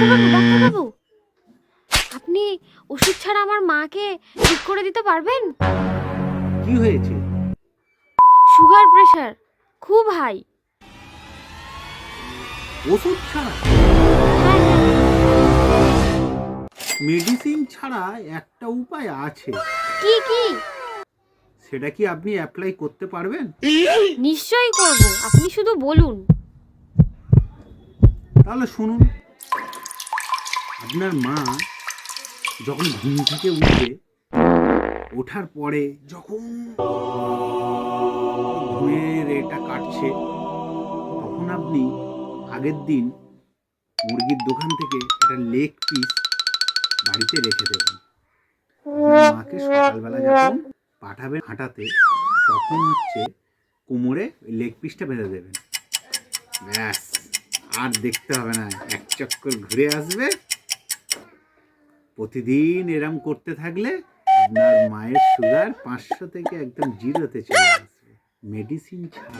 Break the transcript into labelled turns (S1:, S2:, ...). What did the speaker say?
S1: ডাক্তারবাবু, আপনি ওষুধ ছাড়া আমার মাকে ঠিক করে দিতে পারবেন?
S2: কি হয়েছে?
S1: সুগার প্রেশার খুব হাই।
S2: ওষুধ ছাড়া?
S1: হ্যাঁ হ্যাঁ।
S2: মেডিসিন ছাড়া একটা উপায় আছে।
S1: কি কি?
S2: সেটা কি আপনি অ্যাপ্লাই করতে পারবেন?
S1: নিশ্চয়ই করব, আপনি শুধু বলুন।
S2: তাহলে শুনুন। আপনার মা যখন ঘুম থেকে ওঠার পরে যখন ঘুমের এটা কাটছে, তখন আপনি আগের দিন মুরগির দোকান থেকে একটা লেগ পিস বাড়িতে রেখে দেবেন। আপনার মাকে সকালবেলা যখন পাঠাবেন হাঁটাতে, তখন কোমরে ওই লেগ পিসটা বেঁধে দেবেন। ব্যাস, আর দেখতে হবে না, এক চক্কর ঘুরে আসবে। প্রতিদিন এরম করতে থাকলে আপনার মায়ের সুগার 500 থেকে একদম 0-তে চলে আসবে, মেডিসিন ছাড়া।